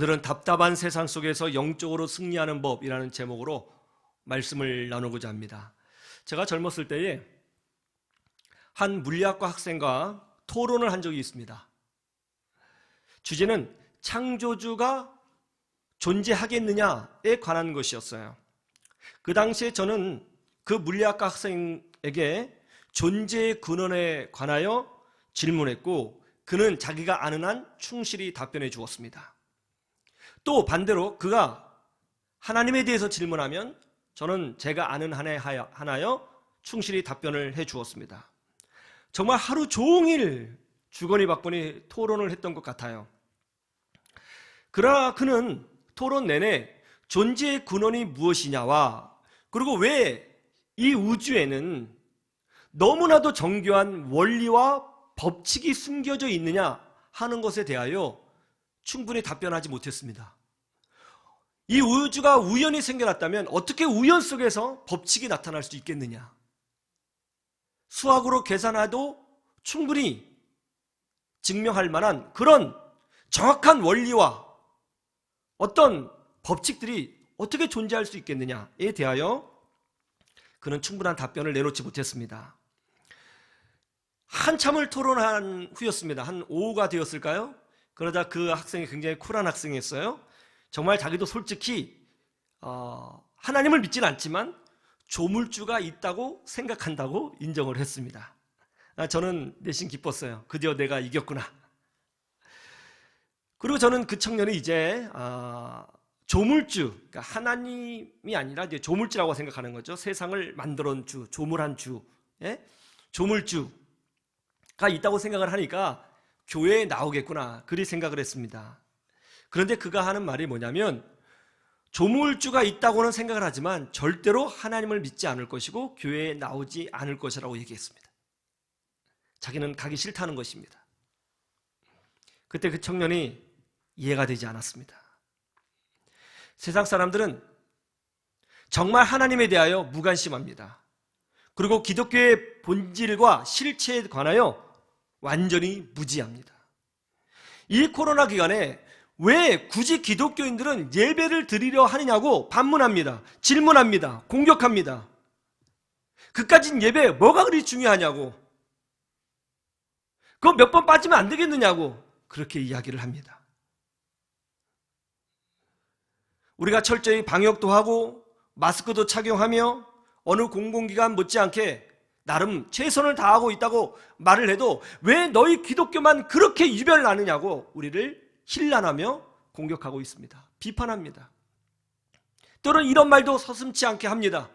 오늘은 답답한 세상 속에서 영적으로 승리하는 법이라는 제목으로 말씀을 나누고자 합니다. 제가 젊었을 때에 한 물리학과 학생과 토론을 한 적이 있습니다. 주제는 창조주가 존재하겠느냐에 관한 것이었어요. 그 당시에 저는 그 물리학과 학생에게 존재의 근원에 관하여 질문했고, 그는 자기가 아는 한 충실히 답변해 주었습니다. 또 반대로 그가 하나님에 대해서 질문하면 저는 제가 아는 한에 하나여 충실히 답변을 해 주었습니다. 정말 하루 종일 주거니 받거니 토론을 했던 것 같아요. 그러나 그는 토론 내내 존재의 근원이 무엇이냐와, 그리고 왜 이 우주에는 너무나도 정교한 원리와 법칙이 숨겨져 있느냐 하는 것에 대하여 충분히 답변하지 못했습니다. 이 우주가 우연히 생겨났다면 어떻게 우연 속에서 법칙이 나타날 수 있겠느냐? 수학으로 계산해도 충분히 증명할 만한 그런 정확한 원리와 어떤 법칙들이 어떻게 존재할 수 있겠느냐에 대하여 그는 충분한 답변을 내놓지 못했습니다. 한참을 토론한 후였습니다. 한 오후가 되었을까요? 그러자 그 학생이 굉장히 쿨한 학생이었어요. 정말 자기도 솔직히 하나님을 믿지는 않지만 조물주가 있다고 생각한다고 인정을 했습니다. 저는 내심 기뻤어요. 드디어 내가 이겼구나. 그리고 저는 그 청년이 이제 조물주, 그러니까 하나님이 아니라 이제 조물주라고 생각하는 거죠. 세상을 만들어온 주, 조물한 주, 조물주가 있다고 생각을 하니까 교회에 나오겠구나, 그리 생각을 했습니다. 그런데 그가 하는 말이 뭐냐면, 조물주가 있다고는 생각을 하지만 절대로 하나님을 믿지 않을 것이고 교회에 나오지 않을 것이라고 얘기했습니다. 자기는 가기 싫다는 것입니다. 그때 그 청년이 이해가 되지 않았습니다. 세상 사람들은 정말 하나님에 대하여 무관심합니다. 그리고 기독교의 본질과 실체에 관하여 완전히 무지합니다. 이 코로나 기간에 왜 굳이 기독교인들은 예배를 드리려 하느냐고 반문합니다. 질문합니다. 공격합니다. 그까진 예배 뭐가 그리 중요하냐고, 그거 몇 번 빠지면 안 되겠느냐고 그렇게 이야기를 합니다. 우리가 철저히 방역도 하고 마스크도 착용하며 어느 공공기관 못지않게 나름 최선을 다하고 있다고 말을 해도 왜 너희 기독교만 그렇게 유별나느냐고 우리를 힐난하며 공격하고 있습니다. 비판합니다. 또는 이런 말도 서슴지 않게 합니다.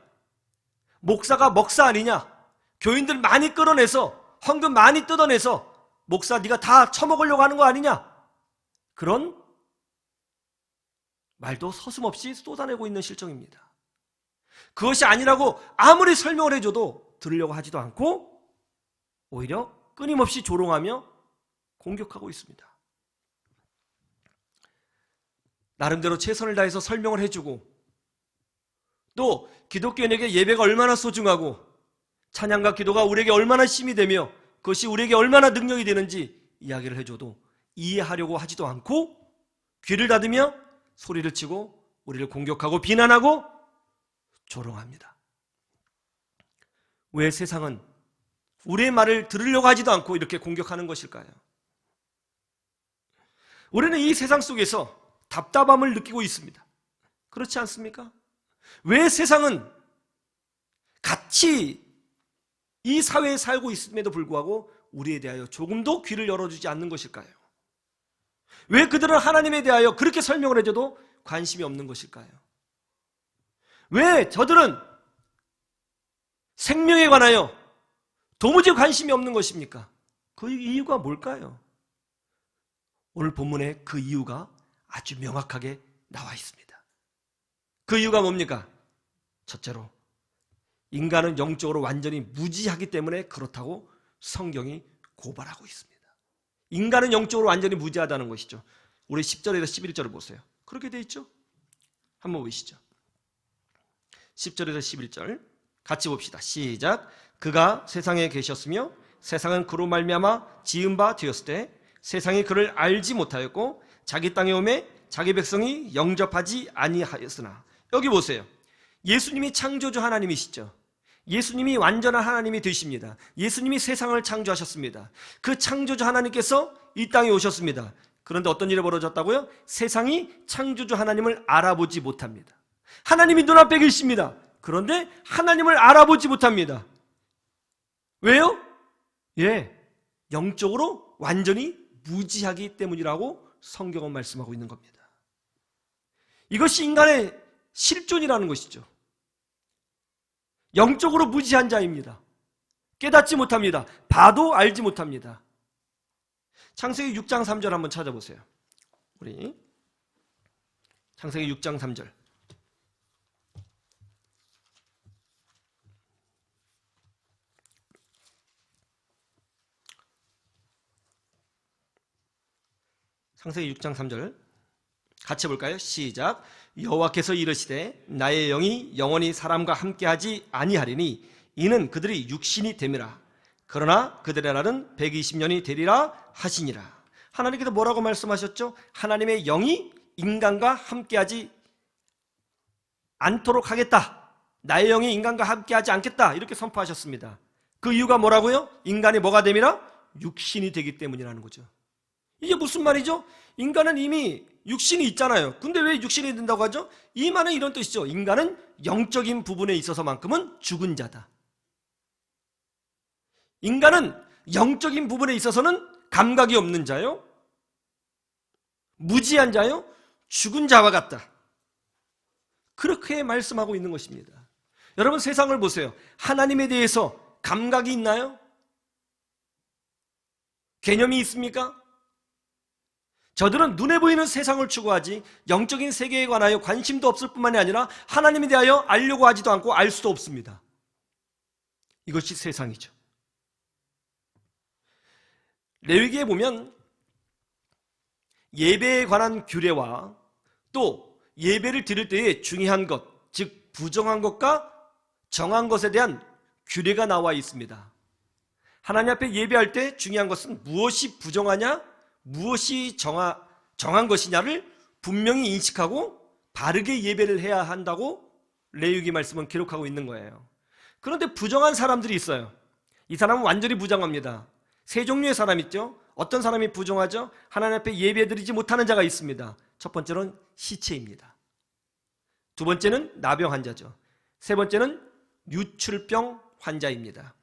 목사가 먹사 아니냐? 교인들 많이 끌어내서 헌금 많이 뜯어내서 목사 네가 다 처먹으려고 하는 거 아니냐? 그런 말도 서슴없이 쏟아내고 있는 실정입니다. 그것이 아니라고 아무리 설명을 해줘도 들으려고 하지도 않고 오히려 끊임없이 조롱하며 공격하고 있습니다. 나름대로 최선을 다해서 설명을 해주고, 또 기독교인에게 예배가 얼마나 소중하고 찬양과 기도가 우리에게 얼마나 힘이 되며 그것이 우리에게 얼마나 능력이 되는지 이야기를 해줘도 이해하려고 하지도 않고 귀를 닫으며 소리를 치고 우리를 공격하고 비난하고 조롱합니다. 왜 세상은 우리의 말을 들으려고 하지도 않고 이렇게 공격하는 것일까요? 우리는 이 세상 속에서 답답함을 느끼고 있습니다. 그렇지 않습니까? 왜 세상은 같이 이 사회에 살고 있음에도 불구하고 우리에 대하여 조금도 귀를 열어주지 않는 것일까요? 왜 그들은 하나님에 대하여 그렇게 설명을 해줘도 관심이 없는 것일까요? 왜 저들은 생명에 관하여 도무지 관심이 없는 것입니까? 그 이유가 뭘까요? 오늘 본문에 그 이유가 아주 명확하게 나와 있습니다. 그 이유가 뭡니까? 첫째로, 인간은 영적으로 완전히 무지하기 때문에 그렇다고 성경이 고발하고 있습니다. 인간은 영적으로 완전히 무지하다는 것이죠. 우리 10절에서 11절을 보세요. 그렇게 돼 있죠? 한번 보시죠. 10절에서 11절 같이 봅시다. 시작. 그가 세상에 계셨으며 세상은 그로 말미암아 지은 바 되었을 때 세상이 그를 알지 못하였고 자기 땅에 오매 자기 백성이 영접하지 아니하였으나, 여기 보세요. 예수님이 창조주 하나님이시죠. 예수님이 완전한 하나님이 되십니다. 예수님이 세상을 창조하셨습니다. 그 창조주 하나님께서 이 땅에 오셨습니다. 그런데 어떤 일이 벌어졌다고요? 세상이 창조주 하나님을 알아보지 못합니다. 하나님이 눈앞에 계십니다. 그런데 하나님을 알아보지 못합니다. 왜요? 영적으로 완전히 무지하기 때문이라고 성경은 말씀하고 있는 겁니다. 이것이 인간의 실존이라는 것이죠. 영적으로 무지한 자입니다. 깨닫지 못합니다. 봐도 알지 못합니다. 창세기 6장 3절 한번 찾아보세요. 우리 창세기 6장 3절. 창세기 6장 3절 같이 볼까요? 시작. 여호와께서 이르시되 나의 영이 영원히 사람과 함께하지 아니하리니 이는 그들이 육신이 됨이라. 그러나 그들의 날은 120년이 되리라 하시니라. 하나님께서 뭐라고 말씀하셨죠? 하나님의 영이 인간과 함께하지 않도록 하겠다. 나의 영이 인간과 함께하지 않겠다. 이렇게 선포하셨습니다. 그 이유가 뭐라고요? 인간이 뭐가 됨이라? 육신이 되기 때문이라는 거죠. 이게 무슨 말이죠? 인간은 이미 육신이 있잖아요. 근데 왜 육신이 된다고 하죠? 이 말은 이런 뜻이죠. 인간은 영적인 부분에 있어서만큼은 죽은 자다. 인간은 영적인 부분에 있어서는 감각이 없는 자요, 무지한 자요, 죽은 자와 같다. 그렇게 말씀하고 있는 것입니다. 여러분, 세상을 보세요. 하나님에 대해서 감각이 있나요? 개념이 있습니까? 저들은 눈에 보이는 세상을 추구하지 영적인 세계에 관하여 관심도 없을 뿐만이 아니라 하나님에 대하여 알려고 하지도 않고 알 수도 없습니다. 이것이 세상이죠. 레위기에 보면 예배에 관한 규례와 또 예배를 드릴 때의 중요한 것, 즉 부정한 것과 정한 것에 대한 규례가 나와 있습니다. 하나님 앞에 예배할 때 중요한 것은 무엇이 부정하냐, 무엇이 정한 것이냐를 분명히 인식하고 바르게 예배를 해야 한다고 레위기 말씀은 기록하고 있는 거예요. 그런데 부정한 사람들이 있어요. 이 사람은 완전히 부정합니다. 세 종류의 사람 있죠. 어떤 사람이 부정하죠? 하나님 앞에 예배드리지 못하는 자가 있습니다. 첫 번째는 시체입니다. 두 번째는 나병 환자죠. 세 번째는 유출병 환자입니다.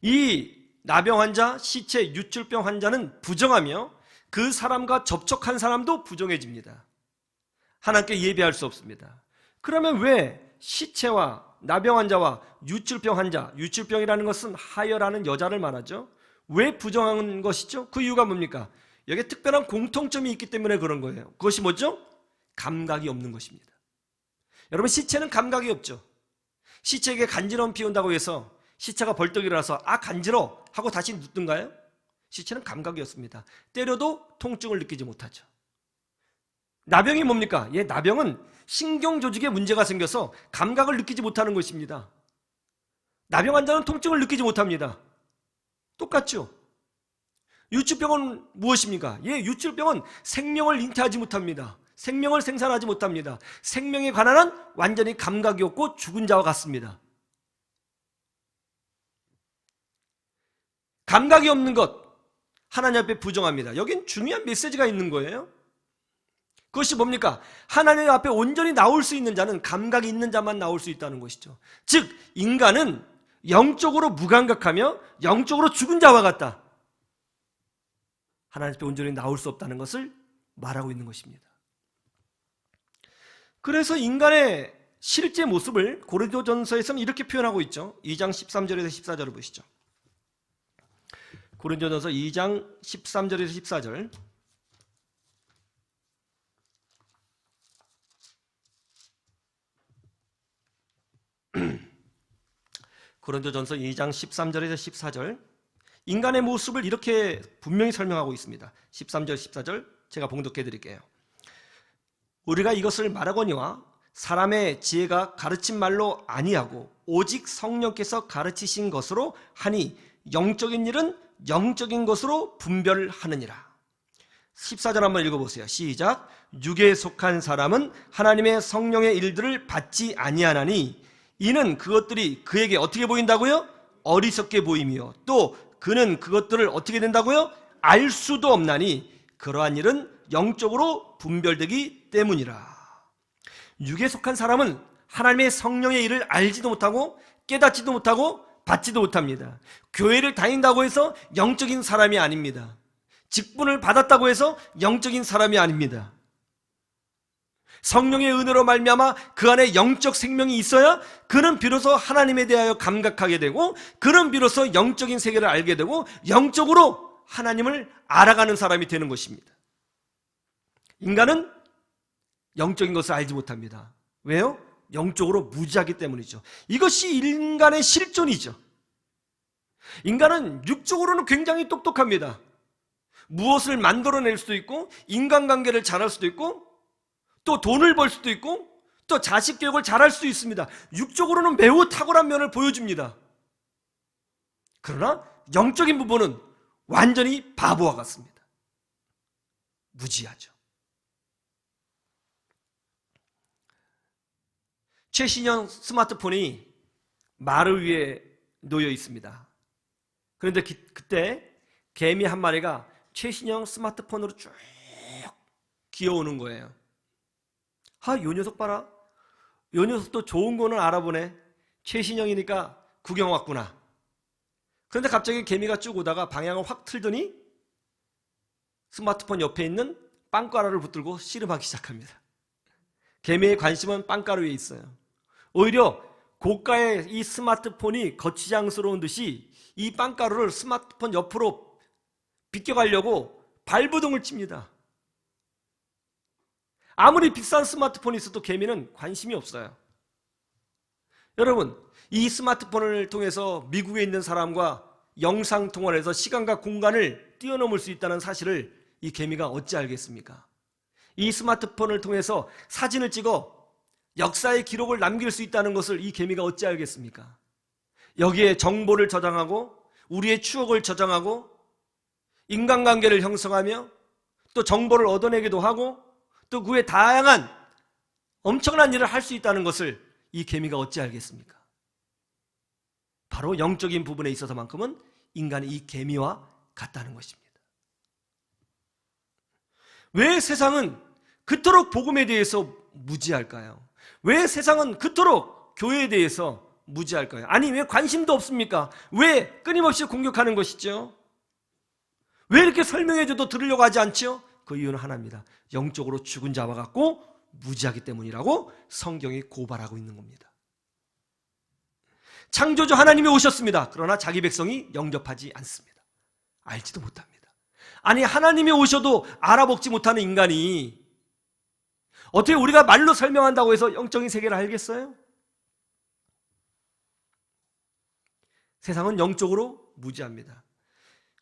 이 나병 환자, 시체, 유출병 환자는 부정하며 그 사람과 접촉한 사람도 부정해집니다. 하나님께 예배할 수 없습니다. 그러면 왜 시체와 나병 환자와 유출병 환자, 유출병이라는 것은 하여라는 여자를 말하죠. 왜 부정한 것이죠? 그 이유가 뭡니까? 여기에 특별한 공통점이 있기 때문에 그런 거예요. 그것이 뭐죠? 감각이 없는 것입니다. 여러분, 시체는 감각이 없죠. 시체에게 간지러움 피운다고 해서 시체가 벌떡 일어나서 간지러 하고 다시 눕든가요? 시체는 감각이 없습니다. 때려도 통증을 느끼지 못하죠. 나병이 뭡니까? 나병은 신경 조직에 문제가 생겨서 감각을 느끼지 못하는 것입니다. 나병 환자는 통증을 느끼지 못합니다. 똑같죠? 유출병은 무엇입니까? 유출병은 생명을 잉태하지 못합니다. 생명을 생산하지 못합니다. 생명에 관한 한 완전히 감각이 없고 죽은 자와 같습니다. 감각이 없는 것, 하나님 앞에 부정합니다. 여긴 중요한 메시지가 있는 거예요. 그것이 뭡니까? 하나님 앞에 온전히 나올 수 있는 자는 감각이 있는 자만 나올 수 있다는 것이죠. 즉, 인간은 영적으로 무감각하며 영적으로 죽은 자와 같다. 하나님 앞에 온전히 나올 수 없다는 것을 말하고 있는 것입니다. 그래서 인간의 실제 모습을 고린도전서에서는 이렇게 표현하고 있죠. 2장 13절에서 14절을 보시죠. 고린도전서 2장 13절에서 14절. 고린도전서 2장 13절에서 14절. 인간의 모습을 이렇게 분명히 설명하고 있습니다. 13절, 14절 제가 봉독해 드릴게요. 우리가 이것을 말하거니와 사람의 지혜가 가르친 말로 아니하고 오직 성령께서 가르치신 것으로 하니 영적인 일은 영적인 것으로 분별하느니라. 14절 한번 읽어보세요. 시작. 육에 속한 사람은 하나님의 성령의 일들을 받지 아니하나니 이는 그것들이 그에게 어떻게 보인다고요? 어리석게 보이며 또 그는 그것들을 어떻게 된다고요? 알 수도 없나니 그러한 일은 영적으로 분별되기 때문이라. 육에 속한 사람은 하나님의 성령의 일을 알지도 못하고 깨닫지도 못하고 받지도 못합니다. 교회를 다닌다고 해서 영적인 사람이 아닙니다. 직분을 받았다고 해서 영적인 사람이 아닙니다. 성령의 은혜로 말미암아 그 안에 영적 생명이 있어야 그는 비로소 하나님에 대하여 감각하게 되고 그는 비로소 영적인 세계를 알게 되고 영적으로 하나님을 알아가는 사람이 되는 것입니다. 인간은 영적인 것을 알지 못합니다. 왜요? 영적으로 무지하기 때문이죠. 이것이 인간의 실존이죠. 인간은 육적으로는 굉장히 똑똑합니다. 무엇을 만들어낼 수도 있고 인간관계를 잘할 수도 있고 또 돈을 벌 수도 있고 또 자식 교육을 잘할 수도 있습니다. 육적으로는 매우 탁월한 면을 보여줍니다. 그러나 영적인 부분은 완전히 바보와 같습니다. 무지하죠. 최신형 스마트폰이 마루 위에 놓여 있습니다. 그런데 그때 개미 한 마리가 최신형 스마트폰으로 쭉 기어오는 거예요. 요 녀석 봐라. 요 녀석도 좋은 거는 알아보네. 최신형이니까 구경 왔구나. 그런데 갑자기 개미가 쭉 오다가 방향을 확 틀더니 스마트폰 옆에 있는 빵가루를 붙들고 씨름하기 시작합니다. 개미의 관심은 빵가루에 있어요. 오히려 고가의 이 스마트폰이 거치장스러운 듯이 이 빵가루를 스마트폰 옆으로 비껴가려고 발부동을 칩니다. 아무리 비싼 스마트폰이 있어도 개미는 관심이 없어요. 여러분, 이 스마트폰을 통해서 미국에 있는 사람과 영상통화를 해서 시간과 공간을 뛰어넘을 수 있다는 사실을 이 개미가 어찌 알겠습니까? 이 스마트폰을 통해서 사진을 찍어 역사의 기록을 남길 수 있다는 것을 이 개미가 어찌 알겠습니까? 여기에 정보를 저장하고 우리의 추억을 저장하고 인간관계를 형성하며 또 정보를 얻어내기도 하고 또 그 외 다양한 엄청난 일을 할 수 있다는 것을 이 개미가 어찌 알겠습니까? 바로 영적인 부분에 있어서만큼은 인간이 이 개미와 같다는 것입니다. 왜 세상은 그토록 복음에 대해서 무지할까요? 왜 세상은 그토록 교회에 대해서 무지할까요? 아니, 왜 관심도 없습니까? 왜 끊임없이 공격하는 것이죠? 왜 이렇게 설명해줘도 들으려고 하지 않죠? 그 이유는 하나입니다. 영적으로 죽은 자와 같고 무지하기 때문이라고 성경이 고발하고 있는 겁니다. 창조주 하나님이 오셨습니다. 그러나 자기 백성이 영접하지 않습니다. 알지도 못합니다. 아니, 하나님이 오셔도 알아먹지 못하는 인간이 어떻게 우리가 말로 설명한다고 해서 영적인 세계를 알겠어요? 세상은 영적으로 무지합니다.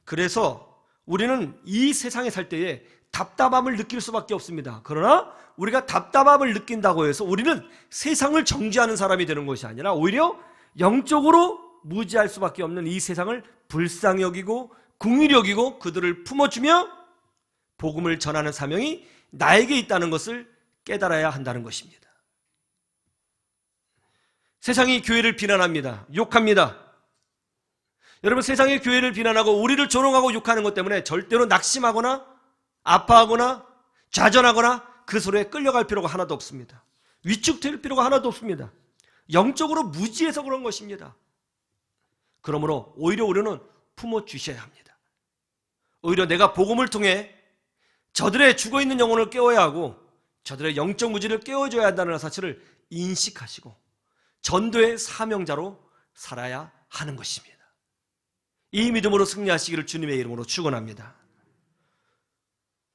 그래서 우리는 이 세상에 살 때에 답답함을 느낄 수밖에 없습니다. 그러나 우리가 답답함을 느낀다고 해서 우리는 세상을 정죄하는 사람이 되는 것이 아니라 오히려 영적으로 무지할 수밖에 없는 이 세상을 불쌍히 여기고 긍휼히 여기고 그들을 품어주며 복음을 전하는 사명이 나에게 있다는 것을 깨달아야 한다는 것입니다. 세상이 교회를 비난합니다. 욕합니다. 여러분, 세상이 교회를 비난하고 우리를 조롱하고 욕하는 것 때문에 절대로 낙심하거나 아파하거나 좌절하거나 그 소리에 끌려갈 필요가 하나도 없습니다. 위축될 필요가 하나도 없습니다. 영적으로 무지해서 그런 것입니다. 그러므로 오히려 우리는 품어주셔야 합니다. 오히려 내가 복음을 통해 저들의 죽어있는 영혼을 깨워야 하고 저들의 영적 무지를 깨워줘야 한다는 사실을 인식하시고 전도의 사명자로 살아야 하는 것입니다. 이 믿음으로 승리하시기를 주님의 이름으로 축원합니다.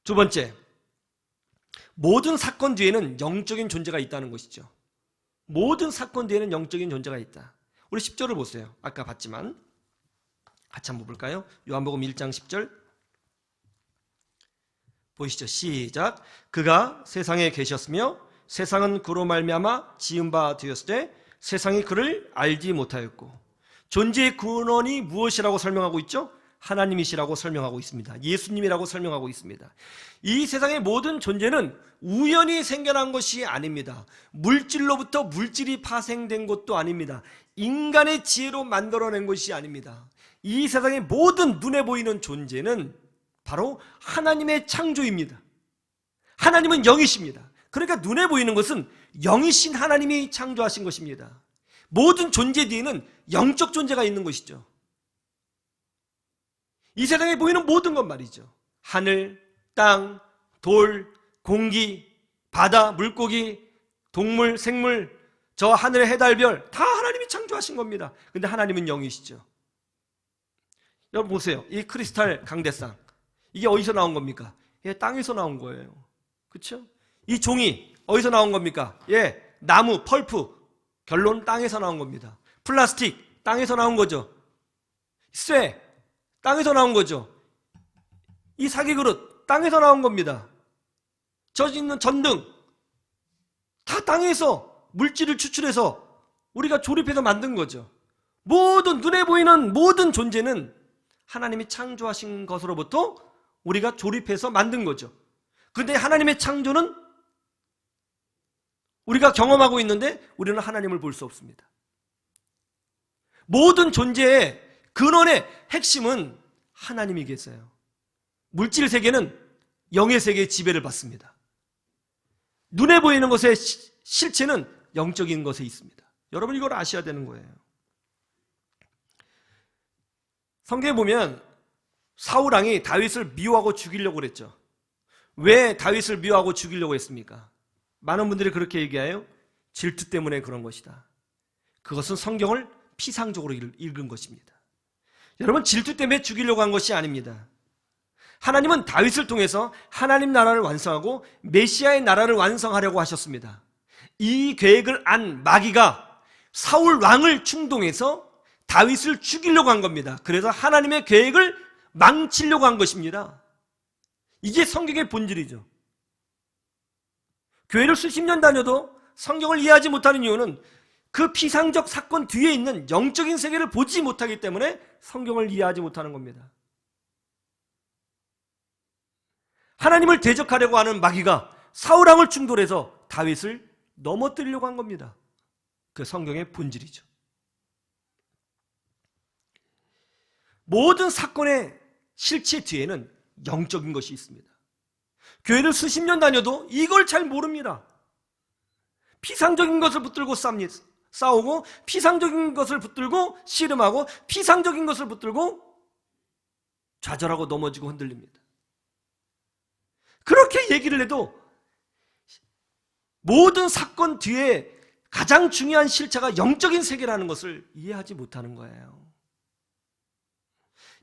두 번째, 모든 사건 뒤에는 영적인 존재가 있다는 것이죠. 모든 사건 뒤에는 영적인 존재가 있다. 우리 10절을 보세요. 아까 봤지만 같이 한번 볼까요? 요한복음 1장 10절 보이시죠? 시작. 그가 세상에 계셨으며 세상은 그로 말미암아 지은 바 되었을 때 세상이 그를 알지 못하였고 존재의 근원이 무엇이라고 설명하고 있죠? 하나님이시라고 설명하고 있습니다. 예수님이라고 설명하고 있습니다. 이 세상의 모든 존재는 우연히 생겨난 것이 아닙니다. 물질로부터 물질이 파생된 것도 아닙니다. 인간의 지혜로 만들어낸 것이 아닙니다. 이 세상의 모든 눈에 보이는 존재는 바로 하나님의 창조입니다. 하나님은 영이십니다. 그러니까 눈에 보이는 것은 영이신 하나님이 창조하신 것입니다. 모든 존재 뒤에는 영적 존재가 있는 것이죠. 이 세상에 보이는 모든 것 말이죠. 하늘, 땅, 돌, 공기, 바다, 물고기, 동물, 생물, 저 하늘의 해달별 다 하나님이 창조하신 겁니다. 근데 하나님은 영이시죠. 여러분 보세요. 이 크리스탈 강대상, 이게 어디서 나온 겁니까? 예, 땅에서 나온 거예요. 그렇죠? 이 종이 어디서 나온 겁니까? 예, 나무, 펄프, 결론 땅에서 나온 겁니다. 플라스틱, 땅에서 나온 거죠. 쇠, 땅에서 나온 거죠. 이 사기그릇, 땅에서 나온 겁니다. 젖 있는 전등, 다 땅에서 물질을 추출해서 우리가 조립해서 만든 거죠. 모든 눈에 보이는 모든 존재는 하나님이 창조하신 것으로부터 우리가 조립해서 만든 거죠. 그런데 하나님의 창조는 우리가 경험하고 있는데 우리는 하나님을 볼 수 없습니다. 모든 존재의 근원의 핵심은 하나님이 계세요. 물질 세계는 영의 세계의 지배를 받습니다. 눈에 보이는 것의 실체는 영적인 것에 있습니다. 여러분 이걸 아셔야 되는 거예요. 성경에 보면 사울 왕이 다윗을 미워하고 죽이려고 그랬죠. 왜 다윗을 미워하고 죽이려고 했습니까? 많은 분들이 그렇게 얘기해요. 질투 때문에 그런 것이다. 그것은 성경을 피상적으로 읽은 것입니다. 여러분 질투 때문에 죽이려고 한 것이 아닙니다. 하나님은 다윗을 통해서 하나님 나라를 완성하고 메시아의 나라를 완성하려고 하셨습니다. 이 계획을 안 마귀가 사울 왕을 충동해서 다윗을 죽이려고 한 겁니다. 그래서 하나님의 계획을 망치려고 한 것입니다. 이게 성경의 본질이죠. 교회를 수십 년 다녀도 성경을 이해하지 못하는 이유는 그 피상적 사건 뒤에 있는 영적인 세계를 보지 못하기 때문에 성경을 이해하지 못하는 겁니다. 하나님을 대적하려고 하는 마귀가 사울 왕을 충돌해서 다윗을 넘어뜨리려고 한 겁니다. 그 성경의 본질이죠. 모든 사건의 실체 뒤에는 영적인 것이 있습니다. 교회를 수십 년 다녀도 이걸 잘 모릅니다. 피상적인 것을 붙들고 싸우고 피상적인 것을 붙들고 씨름하고 피상적인 것을 붙들고 좌절하고 넘어지고 흔들립니다. 그렇게 얘기를 해도 모든 사건 뒤에 가장 중요한 실체가 영적인 세계라는 것을 이해하지 못하는 거예요.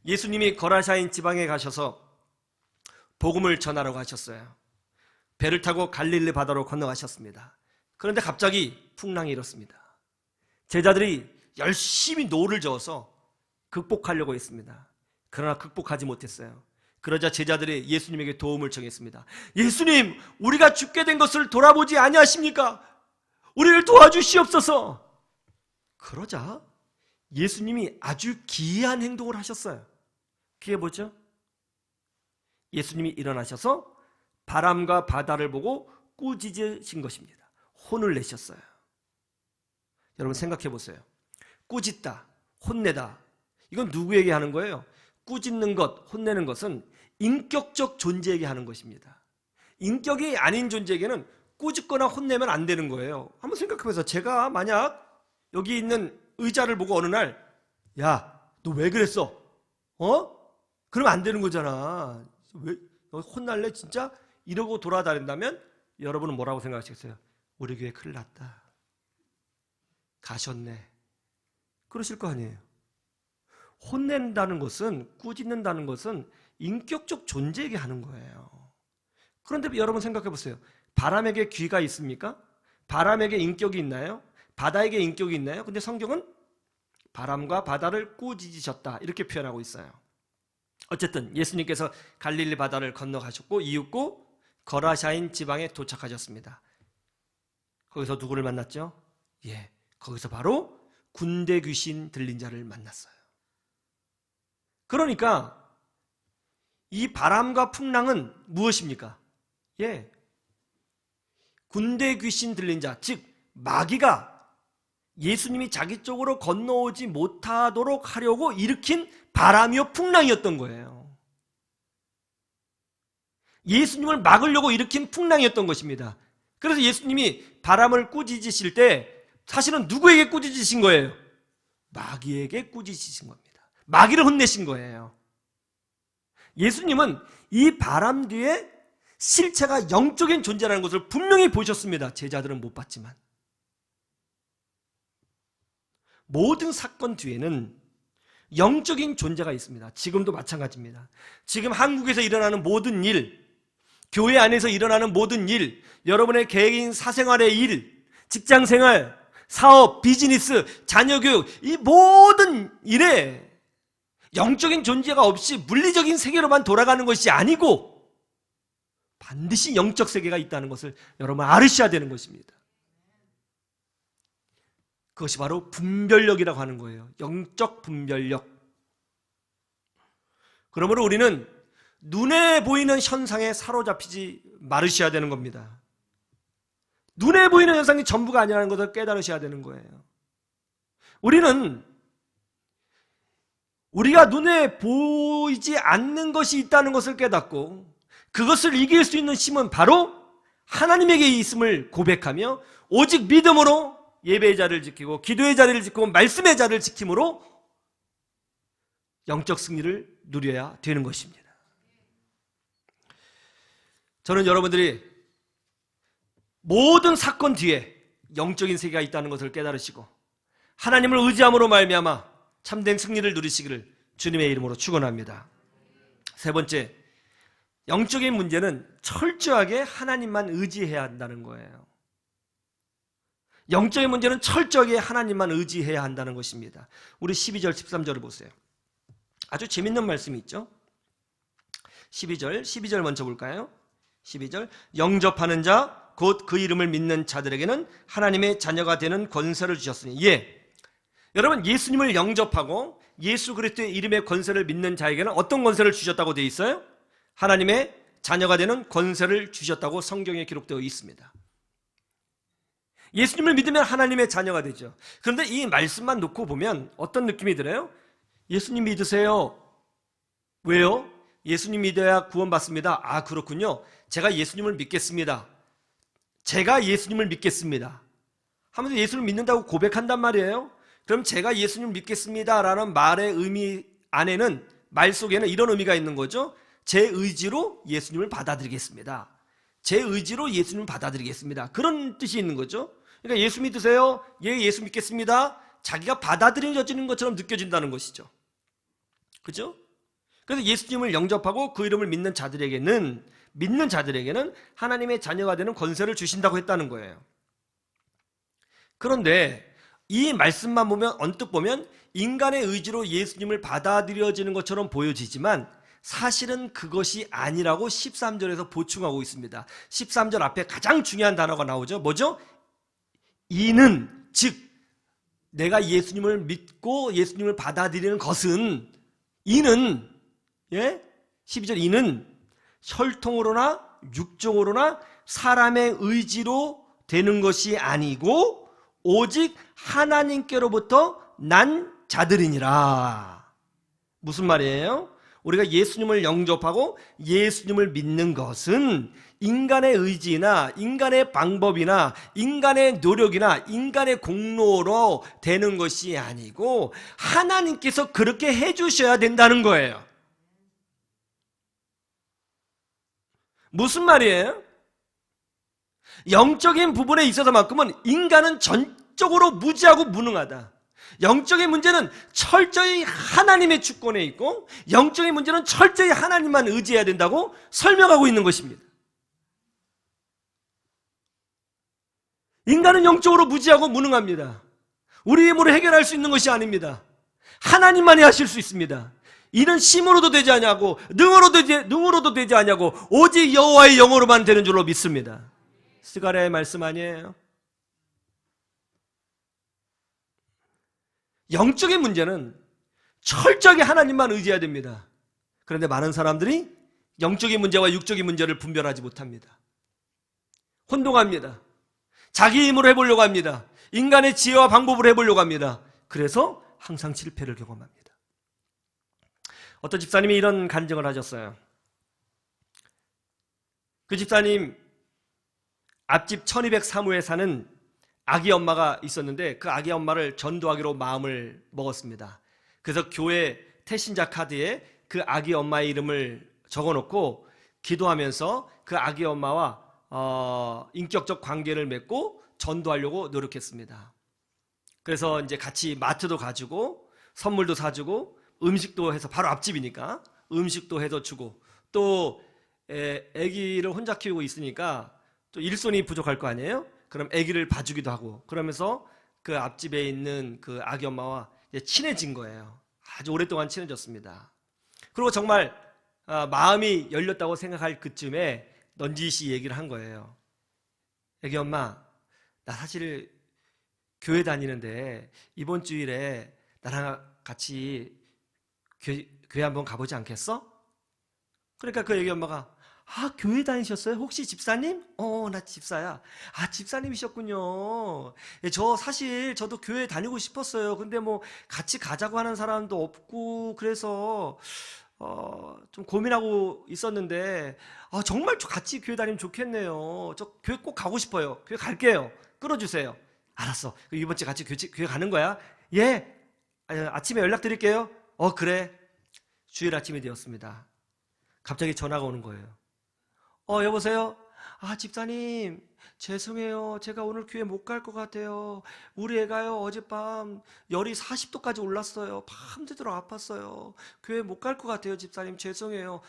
예수님이 거라사인 지방에 가셔서 복음을 전하러 가셨어요. 배를 타고 갈릴리 바다로 건너가셨습니다. 그런데 갑자기 풍랑이 일었습니다. 제자들이 열심히 노를 저어서 극복하려고 했습니다. 그러나 극복하지 못했어요. 그러자 제자들이 예수님에게 도움을 청했습니다. 예수님, 우리가 죽게 된 것을 돌아보지 아니하십니까? 우리를 도와주시옵소서. 그러자 예수님이 아주 기이한 행동을 하셨어요. 그게 뭐죠? 예수님이 일어나셔서 바람과 바다를 보고 꾸짖으신 것입니다. 혼을 내셨어요. 여러분 생각해 보세요. 꾸짖다, 혼내다, 이건 누구에게 하는 거예요? 꾸짖는 것, 혼내는 것은 인격적 존재에게 하는 것입니다. 인격이 아닌 존재에게는 꾸짖거나 혼내면 안 되는 거예요. 한번 생각해 보세요. 제가 만약 여기 있는 의자를 보고 어느 날, 야, 너 왜 그랬어? 그러면 안 되는 거잖아. 왜 너 혼날래 진짜? 이러고 돌아다닌다면 여러분은 뭐라고 생각하시겠어요? 우리 교회 큰일 났다. 가셨네. 그러실 거 아니에요. 혼낸다는 것은, 꾸짖는다는 것은 인격적 존재에게 하는 거예요. 그런데 여러분 생각해 보세요. 바람에게 귀가 있습니까? 바람에게 인격이 있나요? 바다에게 인격이 있나요? 근데 성경은 바람과 바다를 꾸짖으셨다 이렇게 표현하고 있어요. 어쨌든 예수님께서 갈릴리 바다를 건너가셨고 이윽고 거라사인 지방에 도착하셨습니다. 거기서 누구를 만났죠? 거기서 바로 군대 귀신 들린 자를 만났어요. 그러니까 이 바람과 풍랑은 무엇입니까? 예, 군대 귀신 들린 자, 즉 마귀가 예수님이 자기 쪽으로 건너오지 못하도록 하려고 일으킨 바람이요 풍랑이었던 거예요. 예수님을 막으려고 일으킨 풍랑이었던 것입니다. 그래서 예수님이 바람을 꾸짖으실 때 사실은 누구에게 꾸짖으신 거예요? 마귀에게 꾸짖으신 겁니다. 마귀를 혼내신 거예요. 예수님은 이 바람 뒤에 실체가 영적인 존재라는 것을 분명히 보셨습니다. 제자들은 못 봤지만. 모든 사건 뒤에는 영적인 존재가 있습니다. 지금도 마찬가지입니다. 지금 한국에서 일어나는 모든 일, 교회 안에서 일어나는 모든 일, 여러분의 개인 사생활의 일, 직장생활, 사업, 비즈니스, 자녀교육, 이 모든 일에 영적인 존재가 없이 물리적인 세계로만 돌아가는 것이 아니고 반드시 영적 세계가 있다는 것을 여러분 알으셔야 되는 것입니다. 그것이 바로 분별력이라고 하는 거예요. 영적 분별력. 그러므로 우리는 눈에 보이는 현상에 사로잡히지 말으셔야 되는 겁니다. 눈에 보이는 현상이 전부가 아니라는 것을 깨달으셔야 되는 거예요. 우리는 우리가 눈에 보이지 않는 것이 있다는 것을 깨닫고 그것을 이길 수 있는 힘은 바로 하나님에게 있음을 고백하며 오직 믿음으로 예배의 자리를 지키고 기도의 자리를 지키고 말씀의 자리를 지킴으로 영적 승리를 누려야 되는 것입니다. 저는 여러분들이 모든 사건 뒤에 영적인 세계가 있다는 것을 깨달으시고 하나님을 의지함으로 말미암아 참된 승리를 누리시기를 주님의 이름으로 축원합니다. 세 번째, 영적인 문제는 철저하게 하나님만 의지해야 한다는 거예요. 영적인 문제는 철저하게 하나님만 의지해야 한다는 것입니다. 우리 12절, 13절을 보세요. 아주 재밌는 말씀이 있죠. 12절 먼저 볼까요? 12절, 영접하는 자 곧 그 이름을 믿는 자들에게는 하나님의 자녀가 되는 권세를 주셨으니. 예, 여러분 예수님을 영접하고 예수 그리스도의 이름의 권세를 믿는 자에게는 어떤 권세를 주셨다고 되어 있어요? 하나님의 자녀가 되는 권세를 주셨다고 성경에 기록되어 있습니다. 예수님을 믿으면 하나님의 자녀가 되죠. 그런데 이 말씀만 놓고 보면 어떤 느낌이 들어요? 예수님 믿으세요. 왜요? 예수님 믿어야 구원받습니다. 아, 그렇군요. 제가 예수님을 믿겠습니다. 제가 예수님을 믿겠습니다 하면서 예수를 믿는다고 고백한단 말이에요. 그럼 제가 예수님을 믿겠습니다 라는 말의 의미 안에는, 말 속에는 이런 의미가 있는 거죠. 제 의지로 예수님을 받아들이겠습니다. 제 의지로 예수님을 받아들이겠습니다. 그런 뜻이 있는 거죠. 그러니까 예수 믿으세요? 예, 예수 믿겠습니다. 자기가 받아들여지는 것처럼 느껴진다는 것이죠. 그죠? 그래서 예수님을 영접하고 그 이름을 믿는 자들에게는 하나님의 자녀가 되는 권세를 주신다고 했다는 거예요. 그런데 이 말씀만 보면, 언뜻 보면 인간의 의지로 예수님을 받아들여지는 것처럼 보여지지만 사실은 그것이 아니라고 13절에서 보충하고 있습니다. 13절 앞에 가장 중요한 단어가 나오죠. 뭐죠? 이는, 즉 내가 예수님을 믿고 예수님을 받아들이는 것은, 이는, 예? 12절, 이는 혈통으로나 육종으로나 사람의 의지로 되는 것이 아니고 오직 하나님께로부터 난 자들이니라. 무슨 말이에요? 우리가 예수님을 영접하고 예수님을 믿는 것은 인간의 의지나 인간의 방법이나 인간의 노력이나 인간의 공로로 되는 것이 아니고 하나님께서 그렇게 해주셔야 된다는 거예요. 무슨 말이에요? 영적인 부분에 있어서만큼은 인간은 전적으로 무지하고 무능하다. 영적인 문제는 철저히 하나님의 주권에 있고 영적인 문제는 철저히 하나님만 의지해야 된다고 설명하고 있는 것입니다. 인간은 영적으로 무지하고 무능합니다. 우리 힘으로 해결할 수 있는 것이 아닙니다. 하나님만이 하실 수 있습니다. 이는 힘으로도 되지 않냐고 능으로도 되지 않냐고 오직 여호와의 영으로만 되는 줄로 믿습니다. 스가랴의 말씀 아니에요? 영적인 문제는 철저하게 하나님만 의지해야 됩니다. 그런데 많은 사람들이 영적인 문제와 육적인 문제를 분별하지 못합니다. 혼동합니다. 자기 힘으로 해보려고 합니다. 인간의 지혜와 방법으로 해보려고 합니다. 그래서 항상 실패를 경험합니다. 어떤 집사님이 이런 간증을 하셨어요. 그 집사님 앞집 1203호에 사는 아기 엄마가 있었는데 그 아기 엄마를 전도하기로 마음을 먹었습니다. 그래서 교회 태신자 카드에 그 아기 엄마의 이름을 적어놓고 기도하면서 그 아기 엄마와 인격적 관계를 맺고 전도하려고 노력했습니다. 그래서 이제 같이 마트도 가지고 선물도 사주고 음식도 해서, 바로 앞집이니까 음식도 해서 주고, 또 아기를 혼자 키우고 있으니까 또 일손이 부족할 거 아니에요? 그럼 아기를 봐주기도 하고, 그러면서 그 앞집에 있는 그 아기 엄마와 이제 친해진 거예요. 아주 오랫동안 친해졌습니다. 그리고 정말 마음이 열렸다고 생각할 그쯤에 넌지시 얘기를 한 거예요. 아기 엄마, 나 사실 교회 다니는데 이번 주일에 나랑 같이 교회 한번 가보지 않겠어? 그러니까 그 아기 엄마가, 교회 다니셨어요? 혹시 집사님? 나 집사야. 집사님이셨군요. 사실 저도 교회 다니고 싶었어요. 근데 뭐 같이 가자고 하는 사람도 없고 그래서 좀 고민하고 있었는데 정말 같이 교회 다니면 좋겠네요. 저 교회 꼭 가고 싶어요. 교회 갈게요. 끌어주세요. 알았어. 이번 주에 같이 교회 가는 거야? 예. 아침에 연락드릴게요. 그래. 주일 아침이 되었습니다. 갑자기 전화가 오는 거예요. 여보세요? 집사님, 죄송해요. 제가 오늘 교회 못 갈 것 같아요. 우리 애가요, 어젯밤 열이 40도까지 올랐어요. 밤새도록 아팠어요. 교회 못 갈 것 같아요, 집사님. 죄송해요.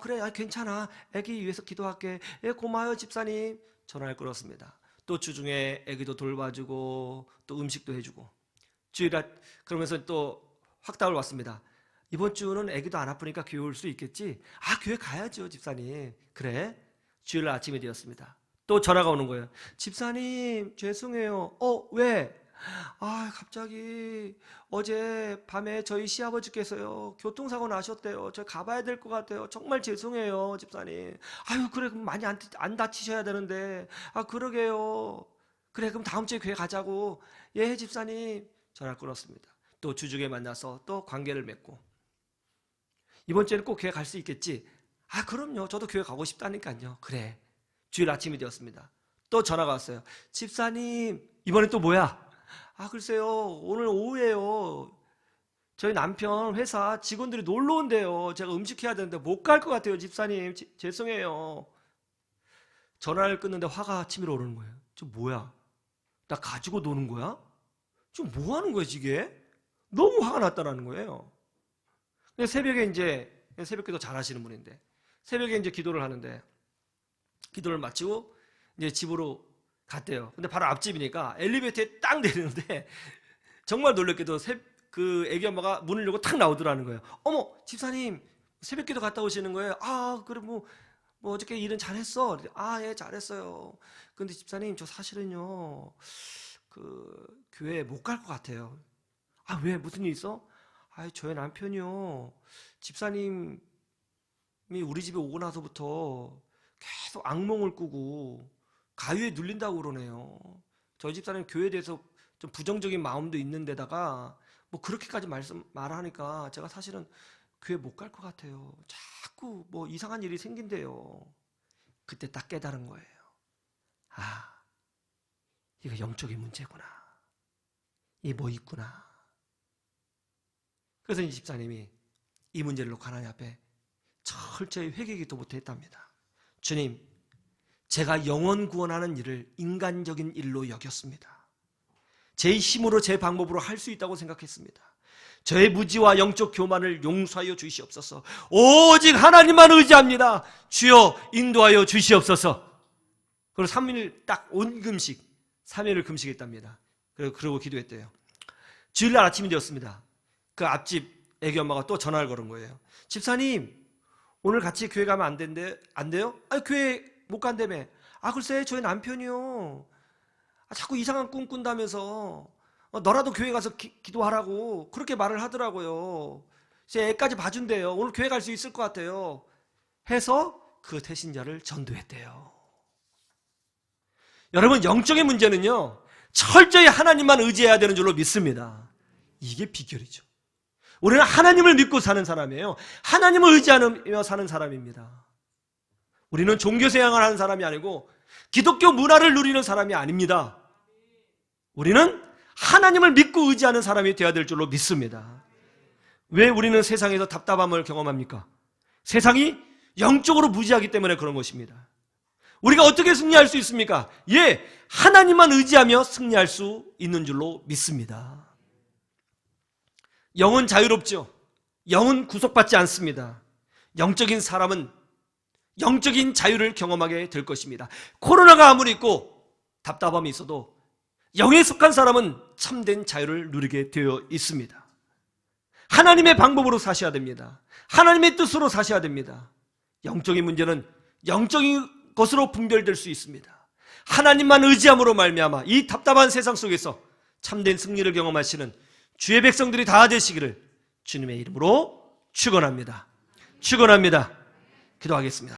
그래, 괜찮아. 애기 위해서 기도할게. 고마워요, 집사님. 전화를 끊었습니다. 또 주중에 애기도 돌봐주고, 또 음식도 해주고. 그러면서 또 확답을 왔습니다. 이번 주는 애기도 안 아프니까 교회 올 수 있겠지? 교회 가야죠, 집사님. 그래. 주일 아침이 되었습니다. 또 전화가 오는 거예요. 집사님, 죄송해요. 왜? 갑자기 어제 밤에 저희 시아버지께서요, 교통사고 나셨대요. 저 가봐야 될 것 같아요. 정말 죄송해요, 집사님. 그래, 그럼 많이 안 다치셔야 되는데. 그러게요. 그래, 그럼 다음 주에 교회 가자고. 예, 집사님. 전화 끊었습니다. 또 주중에 만나서 또 관계를 맺고. 이번 주에는 꼭 교회 갈 수 있겠지? 그럼요. 저도 교회 가고 싶다니까요. 그래. 주일 아침이 되었습니다. 또 전화가 왔어요. 집사님, 이번엔 또 뭐야? 글쎄요. 오늘 오후에요. 저희 남편 회사 직원들이 놀러 온대요. 제가 음식해야 되는데 못 갈 것 같아요, 집사님. 죄송해요. 전화를 끊는데 화가 치밀어 오르는 거예요. 저 뭐야? 나 가지고 노는 거야? 지금 뭐 하는 거야, 이게? 너무 화가 났다는 거예요. 새벽에 이제, 새벽기도 잘 하시는 분인데, 새벽에 이제 기도를 하는데, 기도를 마치고 이제 집으로 갔대요. 근데 바로 앞집이니까 엘리베이터에 딱 내리는데, 정말 놀랍게도 그 애기 엄마가 문을 열고 탁 나오더라는 거예요. 어머, 집사님, 새벽기도 갔다 오시는 거예요? 그래, 뭐 어저께 일은 잘했어? 예, 잘했어요. 근데 집사님, 저 사실은요, 교회 못 갈 것 같아요. 왜? 무슨 일 있어? 저희 남편이요, 집사님이 우리 집에 오고 나서부터 계속 악몽을 꾸고 가위에 눌린다고 그러네요. 저희 집사님 교회에 대해서 좀 부정적인 마음도 있는데다가 뭐 그렇게까지 말하니까 제가 사실은 교회 못 갈 것 같아요. 자꾸 뭐 이상한 일이 생긴대요. 그때 딱 깨달은 거예요. 이거 영적인 문제구나. 이게 뭐 있구나. 그래서 이 집사님이 이 문제를 놓고 하나님 앞에 철저히 회개기도부터 했답니다. 주님, 제가 영혼 구원하는 일을 인간적인 일로 여겼습니다. 제 힘으로 제 방법으로 할 수 있다고 생각했습니다. 저의 무지와 영적 교만을 용서하여 주시옵소서. 오직 하나님만 의지합니다. 주여 인도하여 주시옵소서. 그리고 3일 딱 온금식, 3일을 금식했답니다. 그러고 기도했대요. 주일날 아침이 되었습니다. 그 앞집 애기 엄마가 또 전화를 걸은 거예요. 집사님, 오늘 같이 교회 가면 안 돼요? 교회 못 간다며. 글쎄, 저희 남편이요, 자꾸 이상한 꿈 꾼다면서 너라도 교회 가서 기도하라고 그렇게 말을 하더라고요. 제 애까지 봐준대요. 오늘 교회 갈 수 있을 것 같아요. 해서 그 태신자를 전도했대요. 여러분, 영적인 문제는요, 철저히 하나님만 의지해야 되는 줄로 믿습니다. 이게 비결이죠. 우리는 하나님을 믿고 사는 사람이에요. 하나님을 의지하며 사는 사람입니다. 우리는 종교생활을 하는 사람이 아니고 기독교 문화를 누리는 사람이 아닙니다. 우리는 하나님을 믿고 의지하는 사람이 되어야 될 줄로 믿습니다. 왜 우리는 세상에서 답답함을 경험합니까? 세상이 영적으로 무지하기 때문에 그런 것입니다. 우리가 어떻게 승리할 수 있습니까? 예, 하나님만 의지하며 승리할 수 있는 줄로 믿습니다. 영은 자유롭죠. 영은 구속받지 않습니다. 영적인 사람은 영적인 자유를 경험하게 될 것입니다. 코로나가 아무리 있고 답답함이 있어도 영에 속한 사람은 참된 자유를 누리게 되어 있습니다. 하나님의 방법으로 사셔야 됩니다. 하나님의 뜻으로 사셔야 됩니다. 영적인 문제는 영적인 것으로 분별될 수 있습니다. 하나님만 의지함으로 말미암아 이 답답한 세상 속에서 참된 승리를 경험하시는 주의 백성들이 다 되시기를 주님의 이름으로 축원합니다. 축원합니다. 기도하겠습니다.